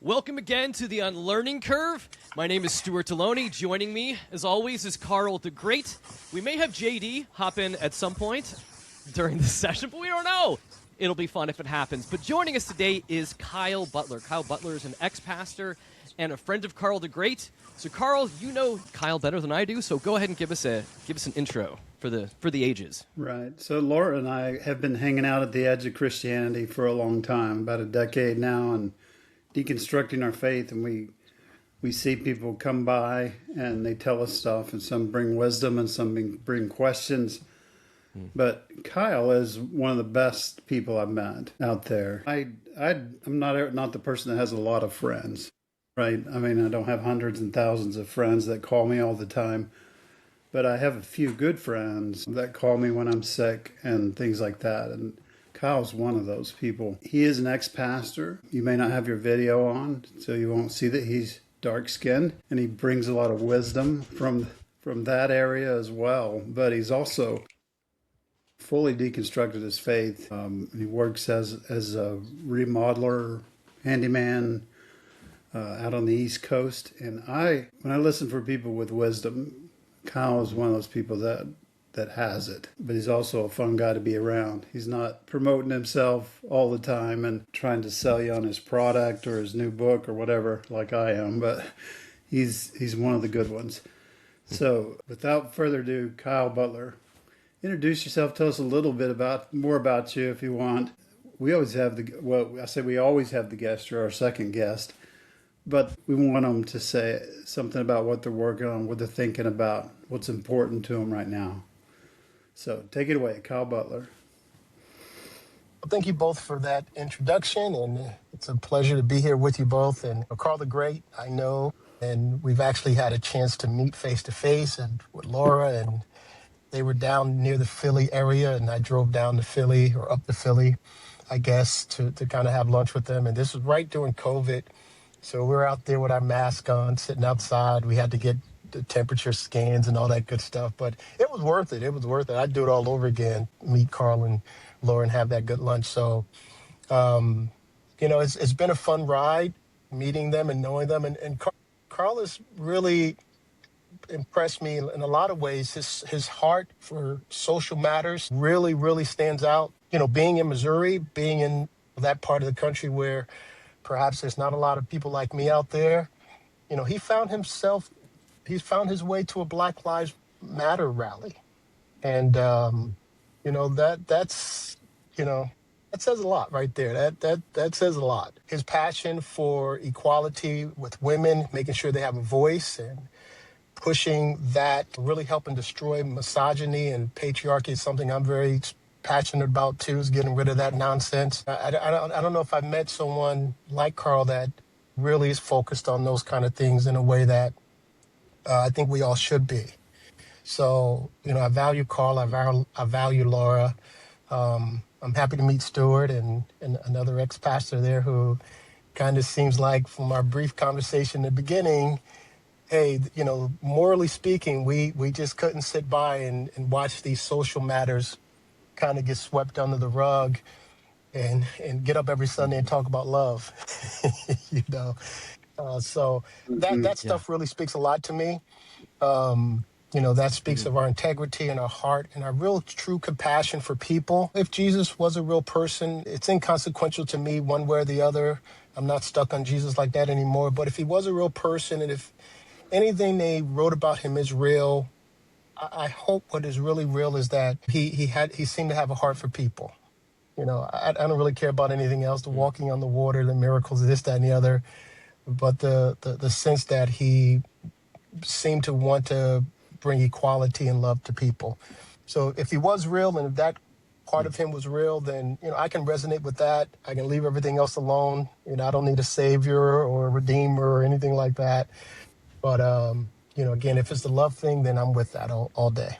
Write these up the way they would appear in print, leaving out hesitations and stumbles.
Welcome again to the Unlearning Curve. My name is Stuart Delony. Joining me, as always, is Karl the Great. We may have JD hop in at some point during this session, but we don't know. It'll be fun if it happens. But joining us today is Karl Butler. Karl Butler is an ex-pastor and a friend of Karl the Great. So, Karl, you know Kyle better than I do, so go ahead and give us an intro for the ages. Right. So Laura and I have been hanging out at the edge of Christianity for a long time, about a decade now, and deconstructing our faith. And we see people come by and they tell us stuff, and some bring wisdom and some bring questions. But Kyle is one of the best people I've met out there. I'm not the person that has a lot of friends, right? I mean, I don't have hundreds and thousands of friends that call me all the time. But I have a few good friends that call me when I'm sick and things like that. And Kyle's one of those people. He is an ex-pastor. You may not have your video on, so you won't see that he's dark-skinned. And he brings a lot of wisdom from that area as well. But he's also fully deconstructed his faith. He works as a remodeler, handyman out on the East Coast. And when I listen for people with wisdom, Kyle is one of those people that has it, but he's also a fun guy to be around. He's not promoting himself all the time and trying to sell you on his product or his new book or whatever like I am, but he's one of the good ones. So without further ado, Kyle Butler, introduce yourself. Tell us a little bit more about you if you want. We always have we always have the guest or our second guest. But we want them to say something about what they're working on, what they're thinking about, what's important to them right now. So take it away, Kyle Butler. Well, thank you both for that introduction, and it's a pleasure to be here with you both. And Karl the Great, I know, and we've actually had a chance to meet face-to-face and with Laura, and they were down near the Philly area, and I drove down to Philly, or up to Philly, I guess, to kind of have lunch with them. And this was right during COVID. So we were out there with our mask on, sitting outside. We had to get the temperature scans and all that good stuff. But it was worth it. It was worth it. I'd do it all over again, meet Karl and Laura and have that good lunch. So, it's been a fun ride, meeting them and knowing them. And Karl has really impressed me in a lot of ways. His heart for social matters really, really stands out. You know, being in Missouri, being in that part of the country where perhaps there's not a lot of people like me out there. You know, he's found his way to a Black Lives Matter rally. And, that says a lot right there. That says a lot. His passion for equality with women, making sure they have a voice and pushing that, really helping destroy misogyny and patriarchy is something I'm very passionate about too, is getting rid of that nonsense. I don't know if I've met someone like Karl that really is focused on those kind of things in a way that I think we all should be. So, I value Karl, I value Laura. I'm happy to meet Stuart and another ex-pastor there who kind of seems like, from our brief conversation in the beginning, hey, morally speaking, we just couldn't sit by and watch these social matters kind of get swept under the rug and get up every Sunday and talk about love, so that stuff really speaks a lot to me. That speaks of our integrity and our heart and our real true compassion for people. If Jesus was a real person, it's inconsequential to me one way or the other. I'm not stuck on Jesus like that anymore. But if he was a real person, and if anything they wrote about him is real, I hope what is really real is that he seemed to have a heart for people. I don't really care about anything else, the walking on the water, the miracles, this, that, and the other. But the sense that he seemed to want to bring equality and love to people. So if he was real, and if that part of him was real, then, I can resonate with that. I can leave everything else alone. I don't need a savior or a redeemer or anything like that. But, again, if it's the love thing, then I'm with that all day.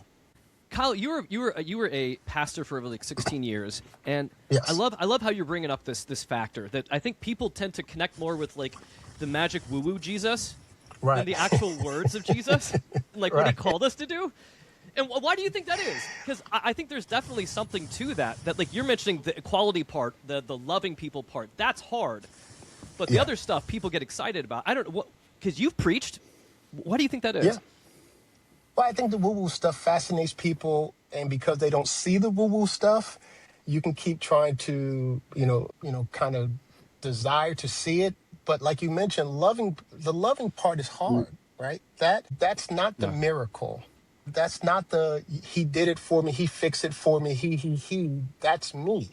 Kyle, you were a pastor for like 16 years, and yes. I love how you're bringing up this factor that I think people tend to connect more with, like, the magic woo-woo Jesus right. than the actual words of Jesus, like what he called us to do. And why do you think that is? Because I think there's definitely something to that like you're mentioning, the equality part, the loving people part. That's hard. But the other stuff people get excited about. I don't know what, because you've preached. Why do you think that is? Yeah. Well, I think the woo-woo stuff fascinates people, and because they don't see the woo-woo stuff, you can keep trying to, kind of desire to see it. But like you mentioned, the loving part is hard, right? That's not the miracle. That's not he did it for me, he fixed it for me, he. That's me.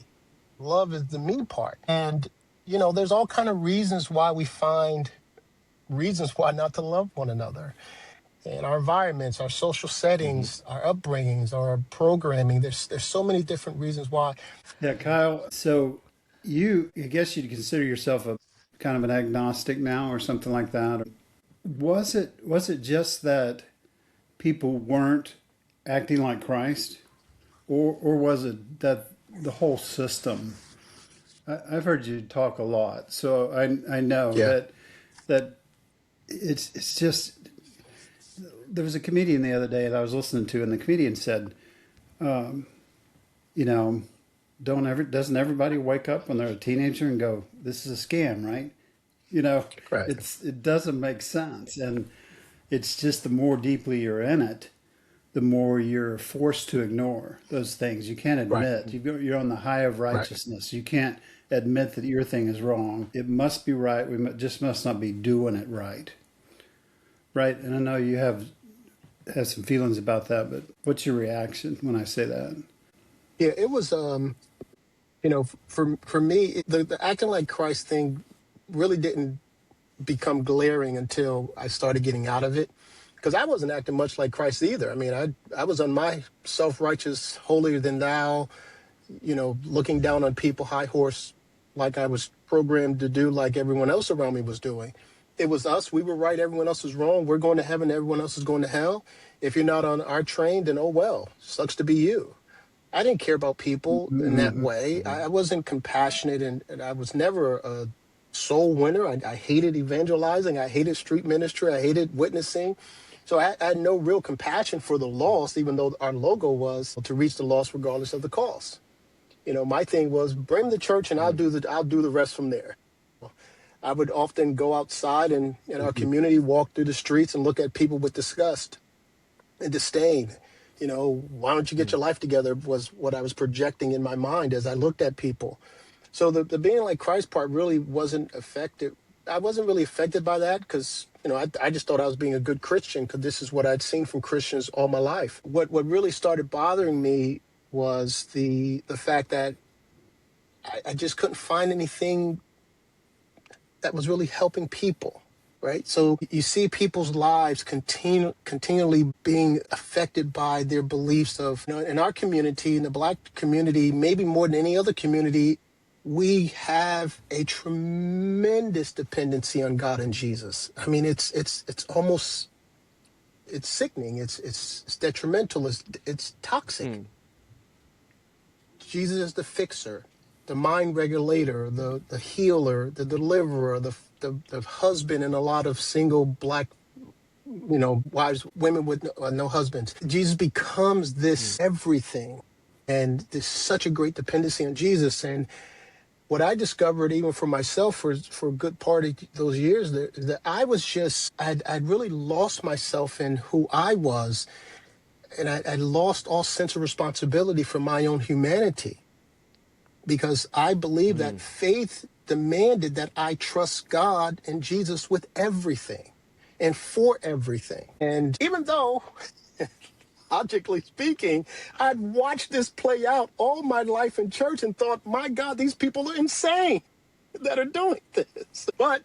Love is the me part. And, there's all kind of reasons why we find reasons why not to love one another. In our environments, our social settings, our upbringings, our programming, there's so many different reasons why. Yeah, Kyle. So I guess you'd consider yourself a kind of an agnostic now or something like that. Was it just that people weren't acting like Christ, or was it that the whole system? I've heard you talk a lot, so I know that it's just. There was a comedian the other day that I was listening to, and the comedian said, doesn't everybody wake up when they're a teenager and go, "This is a scam," right? Right. It doesn't make sense, and it's just the more deeply you're in it, the more you're forced to ignore those things. You can't admit you're on the high of righteousness. You can't admit that your thing is wrong. It must be right. We just must not be doing it right. Right, and I know you have some feelings about that, but what's your reaction when I say that? Yeah, it was, for me, the acting like Christ thing really didn't become glaring until I started getting out of it, because I wasn't acting much like Christ either. I mean, I was on my self-righteous, holier than thou, looking down on people, high horse, like I was programmed to do, like everyone else around me was doing. It was us. We were right. Everyone else was wrong. We're going to heaven. Everyone else is going to hell. If you're not on our train, then oh well. Sucks to be you. I didn't care about people in that way. I wasn't compassionate, and I was never a soul winner. I hated evangelizing. I hated street ministry. I hated witnessing. So I had no real compassion for the lost, even though our logo was to reach the lost regardless of the cost. My thing was bring the church, and I'll do the rest from there. I would often go outside and in our community, walk through the streets and look at people with disgust and disdain. Why don't you get your life together was what I was projecting in my mind as I looked at people. So the being like Christ part really wasn't affected. I wasn't really affected by that because, I just thought I was being a good Christian because this is what I'd seen from Christians all my life. What really started bothering me was the fact that I just couldn't find anything that was really helping people, right? So you see people's lives continually being affected by their beliefs of, in our community, in the Black community, maybe more than any other community, we have a tremendous dependency on God and Jesus. I mean, it's almost, it's sickening. It's detrimental. It's toxic. Jesus is the fixer, the mind regulator, the healer, the deliverer, the husband in a lot of single Black, wives, women with no husbands. Jesus becomes this everything. And there's such a great dependency on Jesus. And what I discovered, even for myself, for a good part of those years, that I was I'd really lost myself in who I was. And I lost all sense of responsibility for my own humanity. Because I believe that faith demanded that I trust God and Jesus with everything and for everything. And even though, logically speaking, I'd watched this play out all my life in church and thought, my God, these people are insane that are doing this. But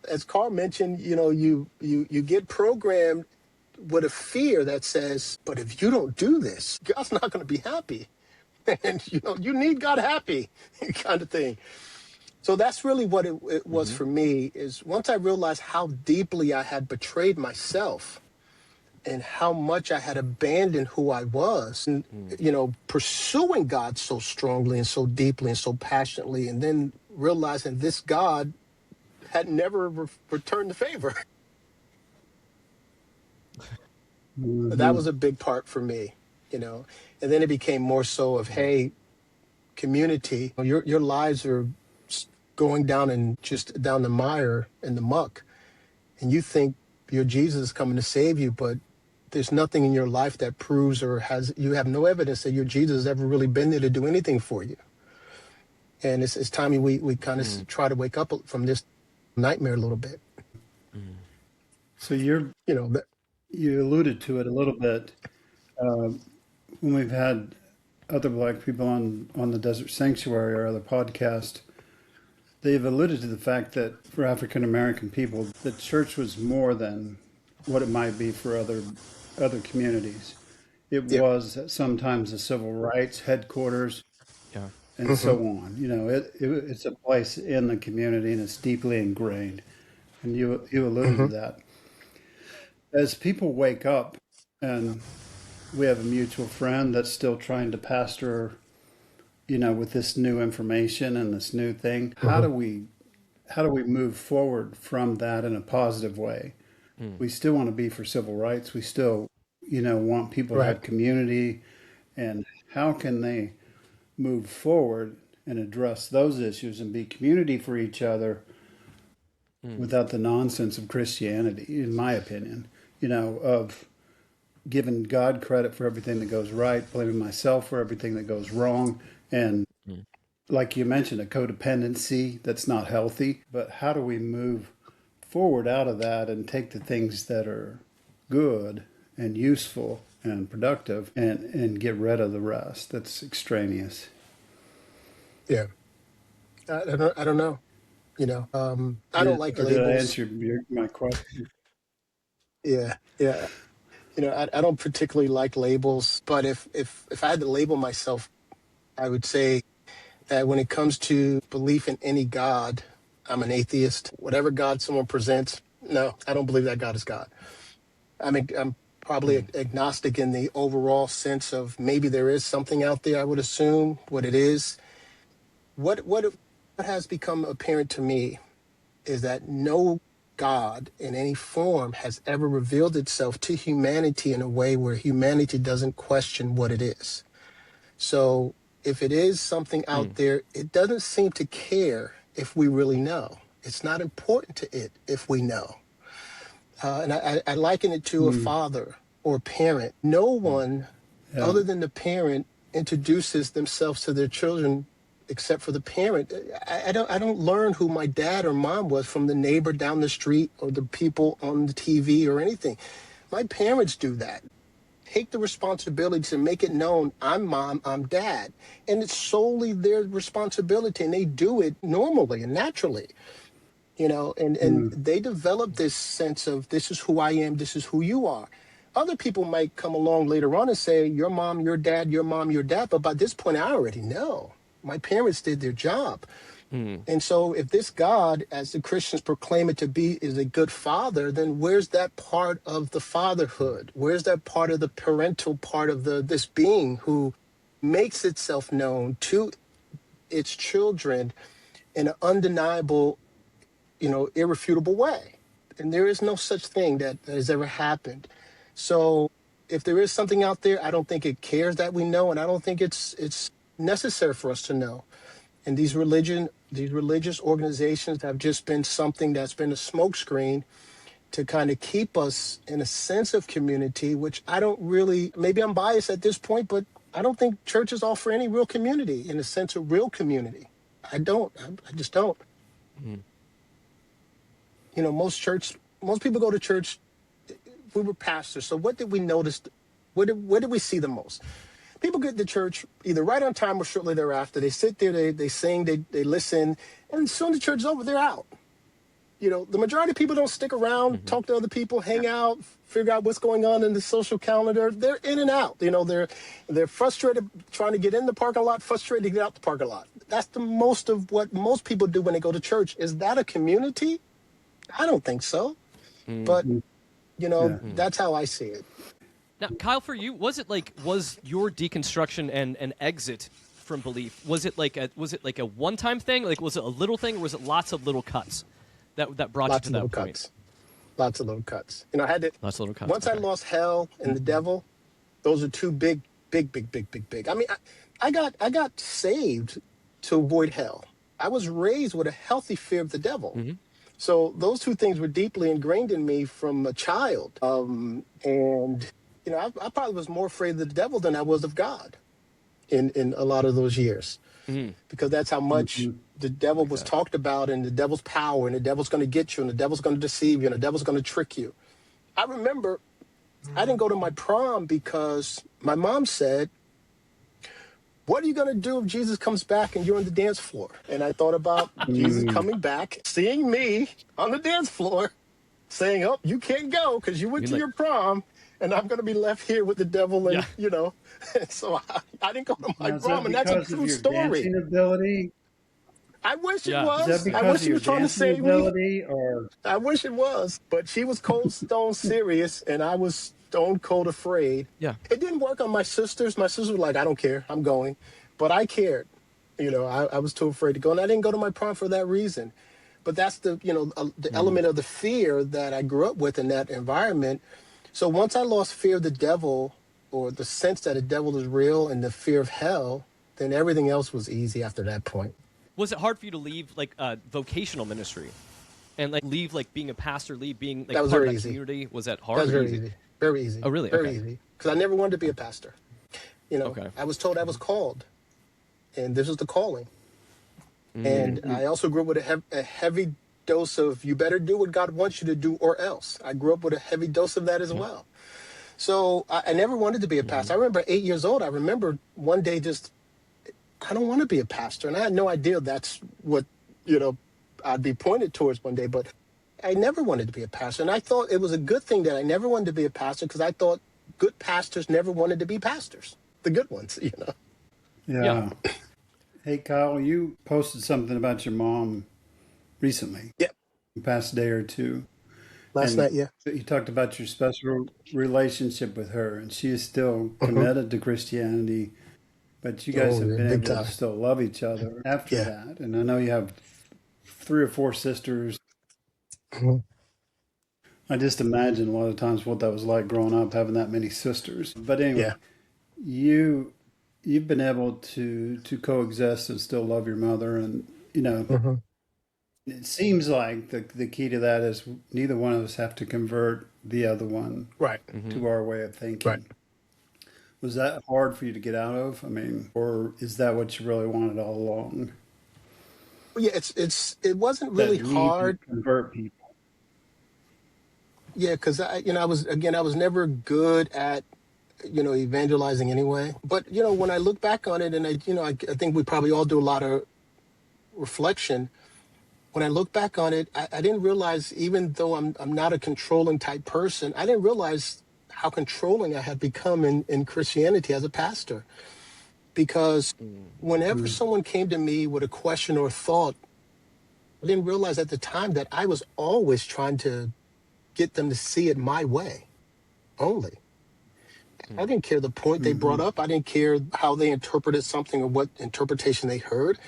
as Karl mentioned, you get programmed with a fear that says, but if you don't do this, God's not going to be happy. And, you need God happy kind of thing. So that's really what it was for me, is once I realized how deeply I had betrayed myself and how much I had abandoned who I was, and, pursuing God so strongly and so deeply and so passionately, and then realizing this God had never returned the favor. That was a big part for me, and then it became more so of, hey, community, your lives are going down and just down the mire and the muck, and you think your Jesus is coming to save you, but there's nothing in your life that proves or you have no evidence that your Jesus has ever really been there to do anything for you. And it's time we kind of try to wake up from this nightmare a little bit. So You know, you alluded to it a little bit when we've had other Black people on the Desert Sanctuary or other podcast. They've alluded to the fact that for African American people, the church was more than what it might be for other communities. It was sometimes a civil rights headquarters, Yeah. and so on. You know, it's a place in the community, and it's deeply ingrained. And you alluded to that. As people wake up, and we have a mutual friend that's still trying to pastor, you know, with this new information and this new thing. How do we move forward from that in a positive way? We still want to be for civil rights. We still, you know, want people to have community. And how can they move forward and address those issues and be community for each other without the nonsense of Christianity, in my opinion, you know, of giving God credit for everything that goes right, blaming myself for everything that goes wrong. And like you mentioned, a codependency that's not healthy. But how do we move forward out of that and take the things that are good and useful and productive and get rid of the rest that's extraneous? Yeah. I don't know. You know, I don't like labels. Did I answer my question? Yeah. Yeah. You know, I don't particularly like labels, but if I had to label myself, I would say that when it comes to belief in any God, I'm an atheist. Whatever God someone presents, no, I don't believe that God is God. I'm probably agnostic in the overall sense of maybe there is something out there, I would assume what it is. What has become apparent to me is that no God in any form has ever revealed itself to humanity in a way where humanity doesn't question what it is. So if it is something out there, it doesn't seem to care if we really know. It's not important to it if we know. And I liken it to a father or a parent. No one other than the parent introduces themselves to their children except for the parent. I don't learn who my dad or mom was from the neighbor down the street or the people on the TV or anything. My parents do that. Take the responsibility to make it known, I'm mom, I'm dad. And it's solely their responsibility, and they do it normally and naturally. You know, and they develop this sense of this is who I am, this is who you are. Other people might come along later on and say, your mom, your dad, your mom, your dad. But by this point, I already know. My parents did their job. And so if this God, as the Christians proclaim it to be, is a good father, then where's that part of the fatherhood? Where's that part of the parental part of this being who makes itself known to its children in an undeniable, you know, irrefutable way? And there is no such thing that has ever happened. So if there is something out there, I don't think it cares that we know, and I don't think it's necessary for us to know. And these religious organizations have just been something that's been a smokescreen to kind of keep us in a sense of community, which I don't really, maybe I'm biased at this point, but I don't think churches offer any real community in a sense of real community. I just don't. You know, most people go to church. We were pastors, so what did we notice? What did we see the most? People get to church either right on time or shortly thereafter. They sit there, they sing, they listen, and as soon as the church is over, they're out. You know, the majority of people don't stick around, talk to other people, hang out, figure out what's going on in the social calendar. They're in and out. You know, they're frustrated trying to get in the parking lot, frustrated to get out the parking lot. That's the most of what most people do when they go to church. Is that a community? I don't think so. But, you know, that's how I see it. Now, Kyle, for you, was your deconstruction and an exit from belief? Was it like a one-time thing? Like, was it a little thing, or was it lots of little cuts that brought you to that point? Lots of little cuts. You know, I had to. Lots of little cuts. Once I lost hell and the devil, those are two big. I mean, I got saved to avoid hell. I was raised with a healthy fear of the devil. Mm-hmm. So those two things were deeply ingrained in me from a child. And, I probably was more afraid of the devil than I was of God in a lot of those years, Mm-hmm. because that's how much the devil was talked about, and the devil's power, and the devil's going to get you, and the devil's going to deceive you, and the devil's going to trick you. I remember I didn't go to my prom because my mom said, what are you going to do if Jesus comes back and you're on the dance floor? And I thought about Jesus coming back, seeing me on the dance floor, saying, oh, you can't go because you went to your prom, and I'm going to be left here with the devil. And, and so I didn't go to my Now, is prom. that And that's a because of true your story. dancing ability? I wish it Yeah. Is that was. I because wish of he your was trying to dancing save me. ability, or I wish it was. But she was cold stone serious, and I was stone cold afraid. Yeah. It didn't work on my sisters. My sisters were like, I don't care. I'm going. But I cared. I was too afraid to go. And I didn't go to my prom for that reason. But that's the element of the fear that I grew up with in that environment. So once I lost fear of the devil, or the sense that the devil is real, and the fear of hell, then everything else was easy after that point. Was it hard for you to leave like vocational ministry, and like leave like being a pastor, leave being like That was part of very that easy. community? Was that hard? That was or very easy? easy. Very easy. Oh, really? Very Okay. easy. Because I never wanted to be a pastor. Okay. I was told I was called, and this is the calling. And I also grew up with a heavy dose of, you better do what God wants you to do or else. I grew up with a heavy dose of that as well. So I never wanted to be a pastor. I remember 8 years old. I remember one day just, I don't want to be a pastor. And I had no idea that's what, I'd be pointed towards one day. But I never wanted to be a pastor. And I thought it was a good thing that I never wanted to be a pastor, because I thought good pastors never wanted to be pastors. The good ones, Yeah. Hey, Kyle, you posted something about your mom recently, Yeah. the past day or two. Last night, yeah. You talked about your special relationship with her, and she is still committed to Christianity, but you guys have been big able time. to still love each other after Yeah. that. And I know you have 3 or 4 sisters. Mhm. I just imagine a lot of times what that was like growing up, having that many sisters. But anyway, Yeah. you've been able to coexist and still love your mother, and Mhm. it seems like the key to that is neither one of us have to convert the other one Right. to our way of thinking. Right. Was that hard for you to get out of? I mean, or is that what you really wanted all along? Yeah, it wasn't really That need hard. to convert people. Yeah, because I was never good at evangelizing anyway. But when I look back on it, and I think we probably all do a lot of reflection. When I look back on it, I didn't realize, even though I'm not a controlling type person, I didn't realize how controlling I had become in Christianity as a pastor. Because whenever someone came to me with a question or thought, I didn't realize at the time that I was always trying to get them to see it my way only. I didn't care the point they brought up. I didn't care how they interpreted something or what interpretation they heard.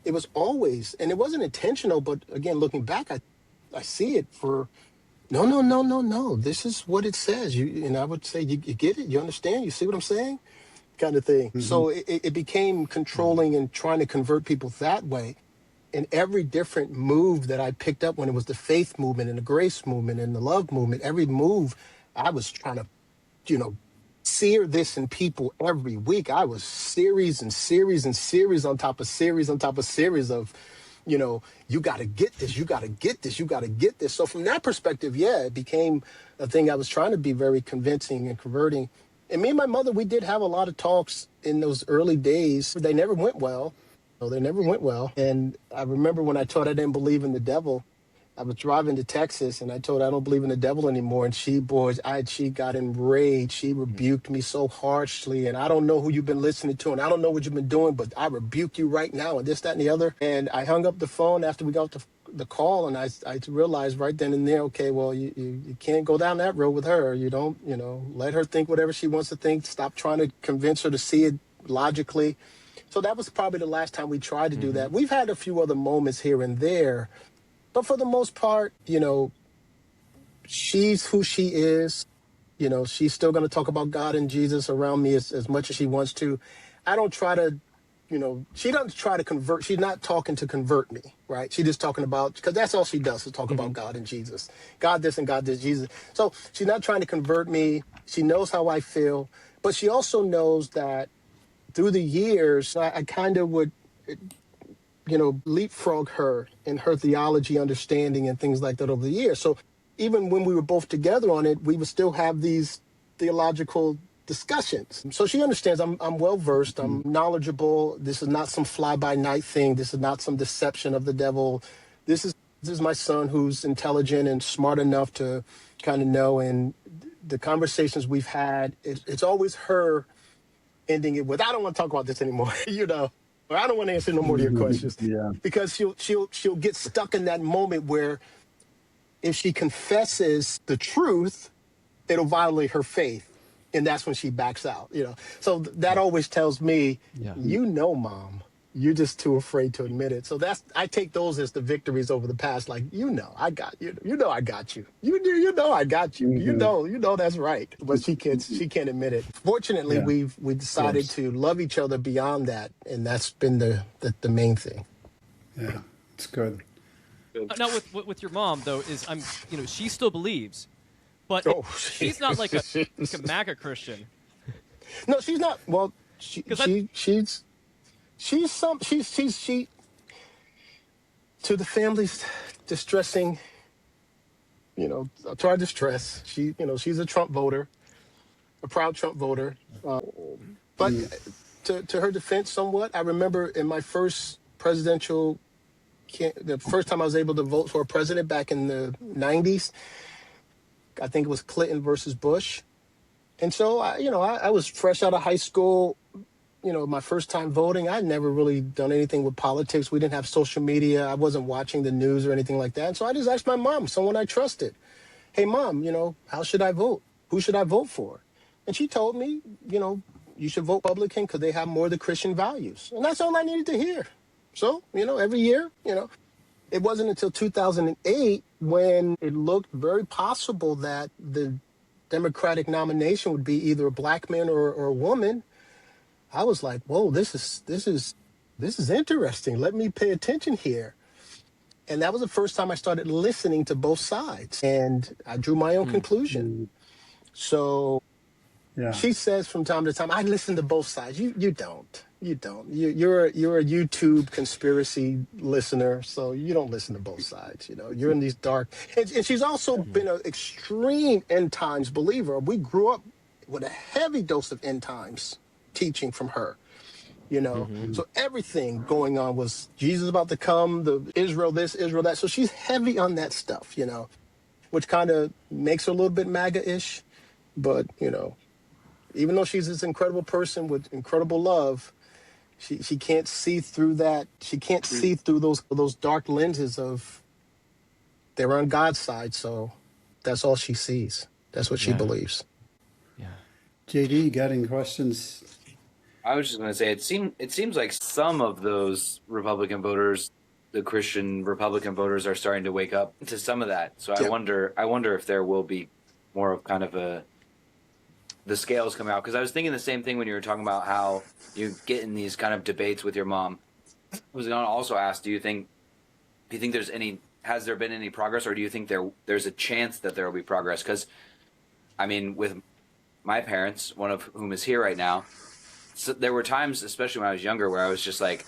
It was always, and it wasn't intentional, but again, looking back, I see it for, no. This is what it says. And I would say, you get it? You understand? You see what I'm saying? Kind of thing. So it became controlling and trying to convert people that way. And every different move that I picked up, when it was the faith movement and the grace movement and the love movement, every move, I was trying to, sear this in people every week. I was series and series and series on top of series on top of series of, you got to get this, you got to get this, you got to get this. So from that perspective, yeah, it became a thing I was trying to be very convincing and converting. And me and my mother, we did have a lot of talks in those early days. They never went well. No, they never went well. And I remember when I told her I didn't believe in the devil, I was driving to Texas, and I told her I don't believe in the devil anymore. And she got enraged. She rebuked me so harshly. And I don't know who you've been listening to, and I don't know what you've been doing, but I rebuke you right now, and this, that, and the other. And I hung up the phone after we got the call, and I realized right then and there, okay, well, you can't go down that road with her. You don't, let her think whatever she wants to think. Stop trying to convince her to see it logically. So that was probably the last time we tried to do that. We've had a few other moments here and there, but for the most part, she's who she is. She's still going to talk about God and Jesus around me as much as she wants to. I don't try to she doesn't try to convert. She's not talking to convert me, right? She's just talking about, because that's all she does is talk about God and Jesus. God this and God this, Jesus. So she's not trying to convert me. She knows how I feel, but she also knows that through the years, I kind of would, leapfrog her in her theology understanding and things like that over the years. So even when we were both together on it, we would still have these theological discussions. So she understands I'm well versed, I'm knowledgeable. This is not some fly by night thing. This is not some deception of the devil. This is my son who's intelligent and smart enough to kind of know. And the conversations we've had, it's always her ending it with, I don't want to talk about this anymore, or I don't want to answer no more of your questions. Yeah. Because she'll get stuck in that moment where if she confesses the truth, it'll violate her faith. And that's when she backs out, So that always tells me, Mom, you're just too afraid to admit it. So I take those as the victories over the past. Like, I got you. I got you. I got you. Mm-hmm. That's right. But she can't admit it. Fortunately, we decided to love each other beyond that. And that's been the main thing. Yeah, it's good. Now with your mom though she still believes, but she's not like a MAGA Christian. No, she's not. Well, she's to the family's distressing, to our distress. She's a Trump voter, a proud Trump voter. But to her defense, somewhat, I remember in my first the first time I was able to vote for a president back in the 90s, I think it was Clinton versus Bush. And so, I was fresh out of high school, my first time voting. I'd never really done anything with politics. We didn't have social media. I wasn't watching the news or anything like that. And so I just asked my mom, someone I trusted, hey, Mom, how should I vote? Who should I vote for? And she told me, you should vote Republican because they have more of the Christian values. And that's all I needed to hear. So, every year, it wasn't until 2008 when it looked very possible that the Democratic nomination would be either a black man or a woman. I was like, whoa, this is interesting. Let me pay attention here. And that was the first time I started listening to both sides. And I drew my own conclusion. So she says from time to time, I listen to both sides. You don't. You don't. You're a YouTube conspiracy listener, so you don't listen to both sides. You're in these dark. And she's also been an extreme end times believer. We grew up with a heavy dose of end times teaching from her. So everything going on was Jesus about to come, the Israel this, Israel that. So she's heavy on that stuff, which kind of makes her a little bit MAGA-ish. But even though she's this incredible person with incredible love, she can't see through that. She can't see through those dark lenses of they're on God's side. So that's all she sees. That's what she believes. Yeah. JD, you got any questions? I was just going to say it seems like some of those Republican voters, the Christian Republican voters, are starting to wake up to some of that. So I wonder if there will be more of kind of the scales come out, because I was thinking the same thing when you were talking about how you get in these kind of debates with your mom. I was going to also ask, do you think has there been any progress, or do you think there's a chance that there will be progress? Because with my parents, one of whom is here right now, so there were times, especially when I was younger, where I was just like,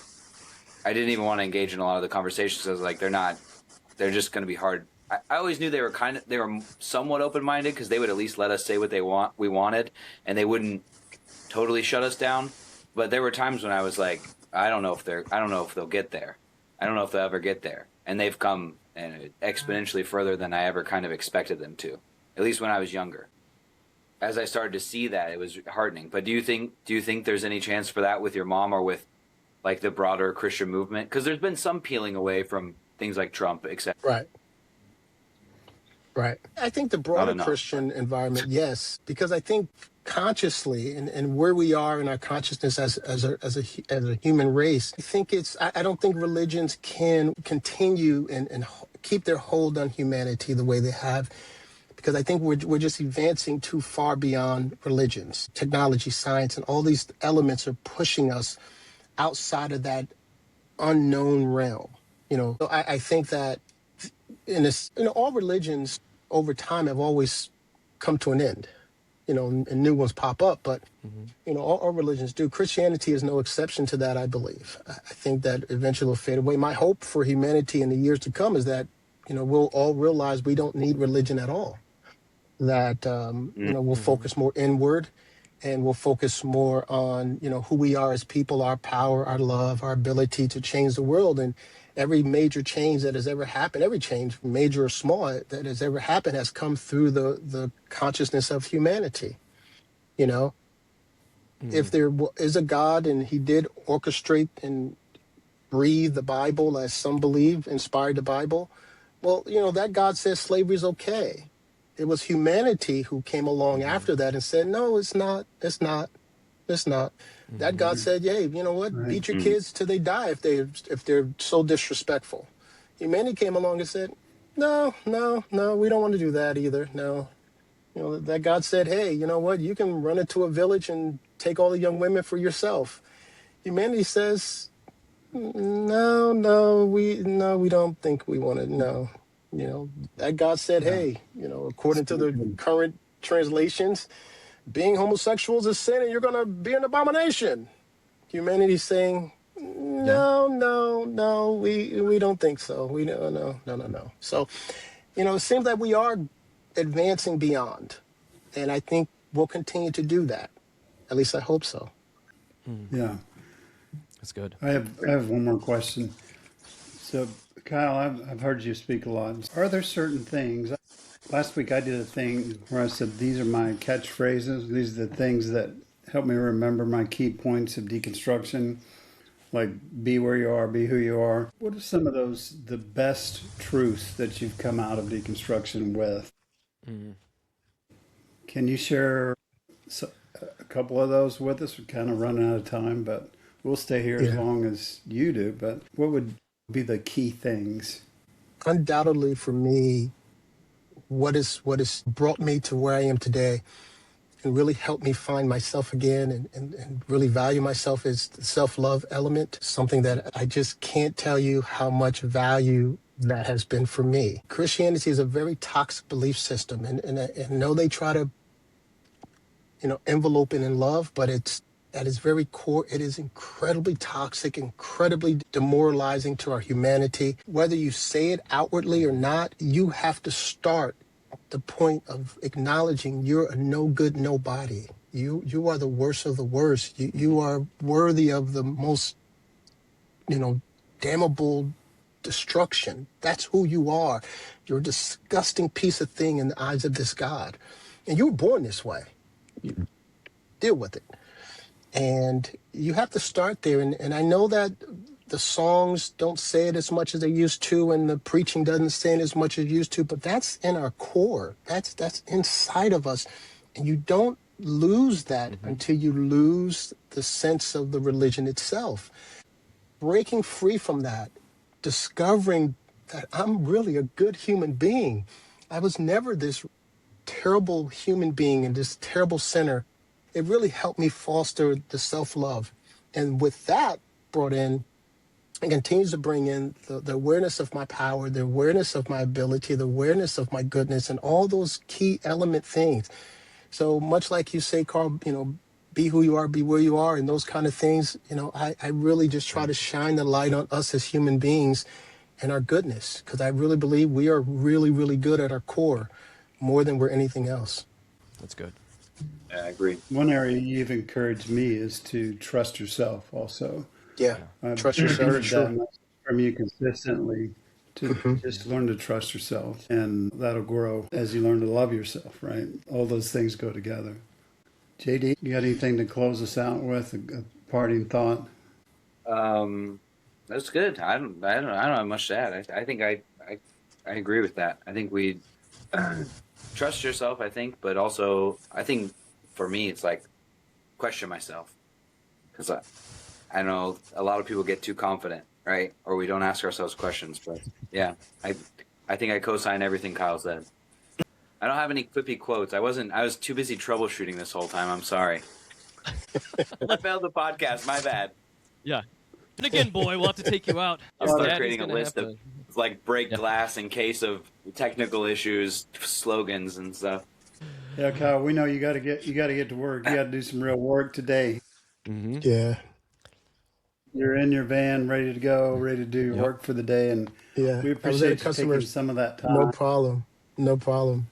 I didn't even want to engage in a lot of the conversations. I was like, they're just going to be hard. I always knew they were somewhat open-minded, because they would at least let us say what we wanted, and they wouldn't totally shut us down. But there were times when I was like, I don't know if they'll get there. I don't know if they'll ever get there. And they've come exponentially further than I ever kind of expected them to, at least when I was younger. As I started to see that, it was heartening. But do you think there's any chance for that with your mom or with like the broader Christian movement? Because there's been some peeling away from things like Trump, etc. Right. I think the broader Christian environment, yes, because I think consciously and where we are in our consciousness as a human race, I think I don't think religions can continue and keep their hold on humanity the way they have, because I think we're just advancing too far beyond religions. Technology, science, and all these elements are pushing us outside of that unknown realm. So I think that in this, all religions over time have always come to an end, and new ones pop up, but all religions do. Christianity is no exception to that, I believe. I think that eventually will fade away. My hope for humanity in the years to come is that, we'll all realize we don't need religion at all. That, we'll focus more inward, and we'll focus more on, who we are as people, our power, our love, our ability to change the world. And every major change that has ever happened, every change, major or small, that has ever happened has come through the consciousness of humanity. If there is a God and he did orchestrate and breathe the Bible, as some believe, inspired the Bible, well, that God says slavery is okay. It was humanity who came along after that and said, no, it's not. That God said, hey, you know what? Beat your kids till they die if they're so disrespectful. Humanity came along and said, no, we don't want to do that either. No. That God said, hey, you know what? You can run into a village and take all the young women for yourself. Humanity says, no, we don't think we want to. No. That God said, hey, according to the current translations, being homosexual is a sin and you're going to be an abomination. Humanity's saying, no, we don't think so. No. So, it seems that we are advancing beyond. And I think we'll continue to do that. At least I hope so. Yeah. That's good. I have one more question. So, Kyle, I've heard you speak a lot. Are there certain things? Last week I did a thing where I said, these are my catchphrases. These are the things that help me remember my key points of deconstruction, like be where you are, be who you are. What are some of those, the best truths that you've come out of deconstruction with? Can you share a couple of those with us? We're kind of running out of time, but we'll stay here as long as you do. But what would be the key things? Undoubtedly for me, what has brought me to where I am today and really helped me find myself again and really value myself is the self-love element, something that I just can't tell you how much value that has been for me. Christianity is a very toxic belief system, and I know they try to, envelope it in love, but at its very core, it is incredibly toxic, incredibly demoralizing to our humanity. Whether you say it outwardly or not, you have to start at the point of acknowledging you're a no good nobody. You are the worst of the worst. You are worthy of the most, damnable destruction. That's who you are. You're a disgusting piece of thing in the eyes of this God. And you were born this way. You deal with it. And you have to start there. And I know that the songs don't say it as much as they used to, and the preaching doesn't say it as much as it used to, but that's in our core. That's inside of us. And you don't lose that until you lose the sense of the religion itself. Breaking free from that, discovering that I'm really a good human being. I was never this terrible human being and this terrible sinner. It really helped me foster the self-love. And with that brought in, it continues to bring in the awareness of my power, the awareness of my ability, the awareness of my goodness, and all those key element things. So much like you say, Karl, be who you are, be where you are, and those kind of things, I really just try to shine the light on us as human beings and our goodness, because I really believe we are really, really good at our core, more than we're anything else. That's good. I agree. One area you've encouraged me is to trust yourself also. Yeah, trust yourself. I've heard that message from you consistently, to just learn to trust yourself, and that'll grow as you learn to love yourself, right? All those things go together. JD, you got anything to close us out with, a parting thought? That's good. I don't have much to add. I think I agree with that. I think we trust yourself, I think, but also I think for me it's like question myself, because I know a lot of people get too confident, right? Or we don't ask ourselves questions. But yeah, I think I co-sign everything Kyle said. I don't have any quippy quotes. I was too busy troubleshooting this whole time. I'm sorry. I failed the podcast. My bad. Yeah. And again, boy, we'll have to take you out. I'll Your start daddy's creating a gonna list have of to- like break Yeah. glass in case of technical issues, slogans and stuff. Yeah, Kyle, we know you got to get to work. You got to do some real work today. Yeah. You're in your van, ready to go, ready to do your Yep. work for the day, and Yeah. we I was at a appreciate you taking customer's. some of that time. No problem. No problem.